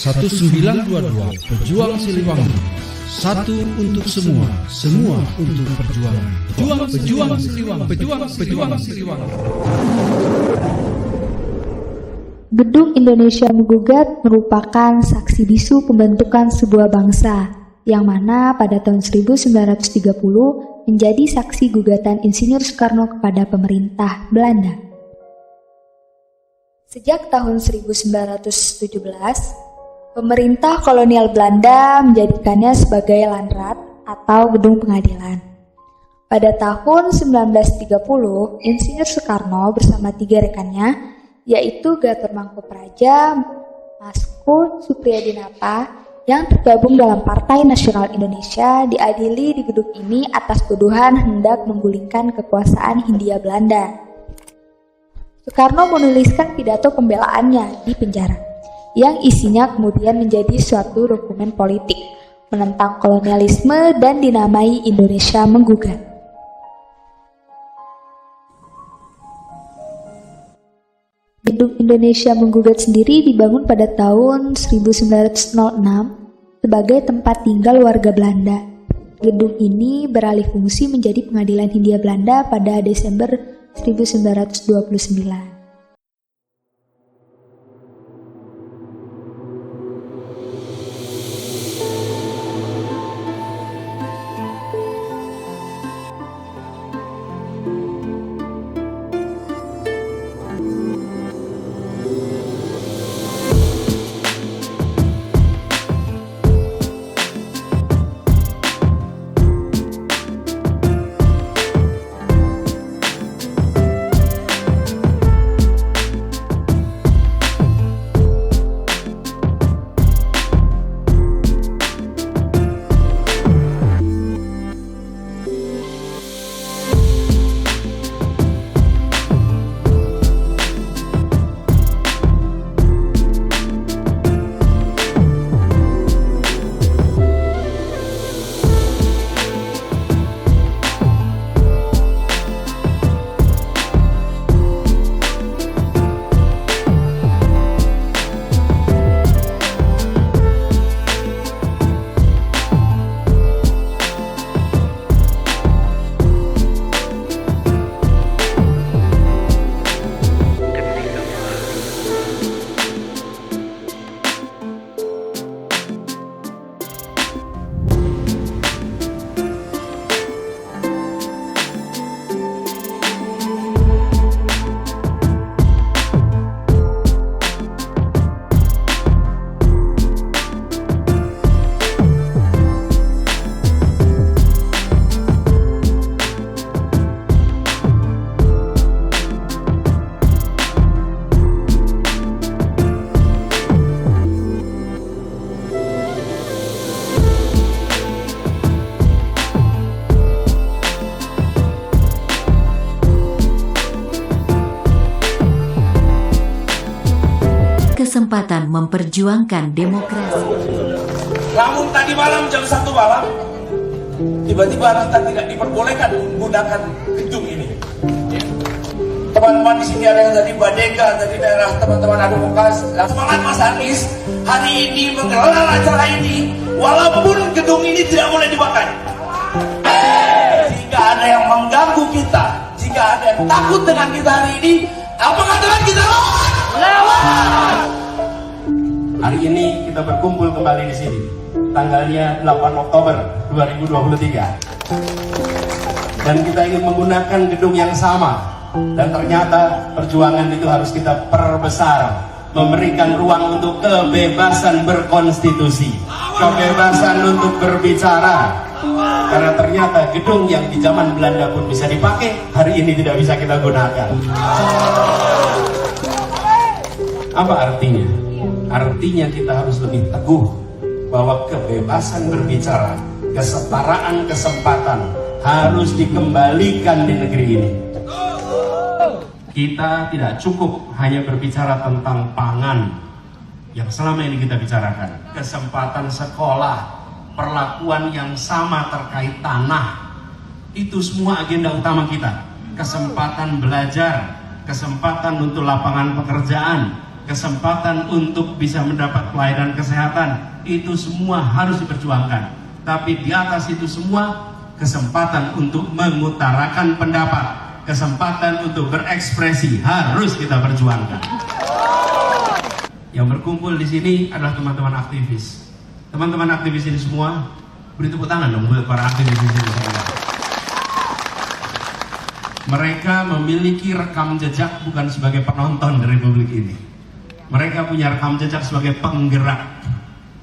1922 Pejuang Siliwangi. Satu untuk semua, semua untuk perjuangan. Pejuang Siliwangi. Pejuang Siliwangi. Gedung Indonesia Menggugat merupakan saksi bisu pembentukan sebuah bangsa, yang mana pada tahun 1930 menjadi saksi gugatan Insinyur Soekarno kepada pemerintah Belanda. Sejak tahun 1917, pemerintah kolonial Belanda menjadikannya sebagai Landrat atau gedung pengadilan. Pada tahun 1930, Insinyur Soekarno bersama 3 rekannya, yaitu Gatot Mangkoepradja, Masku Supriyadinata, yang tergabung dalam Partai Nasional Indonesia, diadili di gedung ini atas tuduhan hendak menggulingkan kekuasaan Hindia Belanda. Soekarno menuliskan pidato pembelaannya di penjara, yang isinya kemudian menjadi suatu dokumen politik menentang kolonialisme dan dinamai Indonesia Menggugat. Gedung Indonesia Menggugat sendiri dibangun pada tahun 1906 sebagai tempat tinggal warga Belanda. Gedung ini beralih fungsi menjadi Pengadilan Hindia Belanda pada Desember 1929. Kesempatan memperjuangkan demokrasi. Namun tadi malam jam 1 malam, tiba-tiba Rasta tidak diperbolehkan menggunakan gedung ini. Teman-teman di sini ada yang dari Badega, dari daerah teman-teman advokas. Semangat Mas Anies hari ini menggelar acara ini, walaupun gedung ini tidak boleh dipakai. Jika ada yang mengganggu kita, jika ada yang takut dengan kita hari ini, apa katakan kita lawan? Hari ini kita berkumpul kembali di sini, tanggalnya 8 Oktober 2023. Dan kita ingin menggunakan gedung yang sama. Dan ternyata perjuangan itu harus kita perbesar, memberikan ruang untuk kebebasan berkonstitusi, kebebasan untuk berbicara. Karena ternyata gedung yang di zaman Belanda pun bisa dipakai, hari ini tidak bisa kita gunakan. Apa artinya? Artinya kita harus lebih teguh bahwa kebebasan berbicara, kesetaraan kesempatan harus dikembalikan di negeri ini. Kita tidak cukup hanya berbicara tentang pangan yang selama ini kita bicarakan. Kesempatan sekolah, perlakuan yang sama terkait tanah, itu semua agenda utama kita. Kesempatan belajar, kesempatan untuk lapangan pekerjaan, kesempatan untuk bisa mendapat pelayanan kesehatan, itu semua harus diperjuangkan. Tapi di atas itu semua, kesempatan untuk mengutarakan pendapat, kesempatan untuk berekspresi harus kita perjuangkan. Yang berkumpul di sini adalah teman-teman aktivis. Teman-teman aktivis ini semua, beri tepuk tangan dong buat para aktivis di sini. Mereka memiliki rekam jejak bukan sebagai penonton di Republik ini. Mereka punya rekam jejak sebagai penggerak.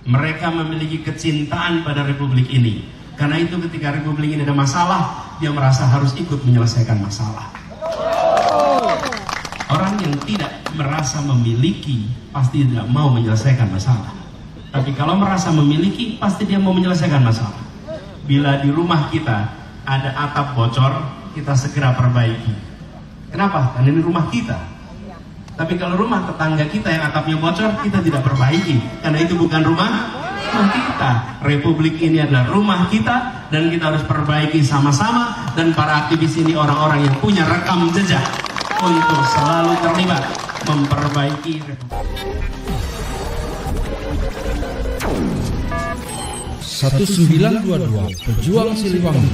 Mereka memiliki kecintaan pada Republik ini. Karena itu ketika Republik ini ada masalah, dia merasa harus ikut menyelesaikan masalah. Orang yang tidak merasa memiliki pasti tidak mau menyelesaikan masalah. Tapi kalau merasa memiliki, pasti dia mau menyelesaikan masalah. Bila di rumah kita ada atap bocor, kita segera perbaiki. Kenapa? Karena ini rumah kita. Tapi kalau rumah tetangga kita yang atapnya bocor, kita tidak perbaiki. Karena itu bukan rumah kita. Republik ini adalah rumah kita, dan kita harus perbaiki sama-sama. Dan para aktivis ini orang-orang yang punya rekam jejak untuk selalu terlibat memperbaiki Republik. 1922 Pejuang Siliwangi.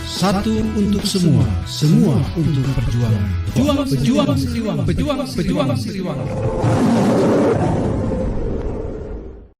Satu untuk semua, semua untuk perjuangan. Pejuang Siliwangi. Pejuang Siliwangi.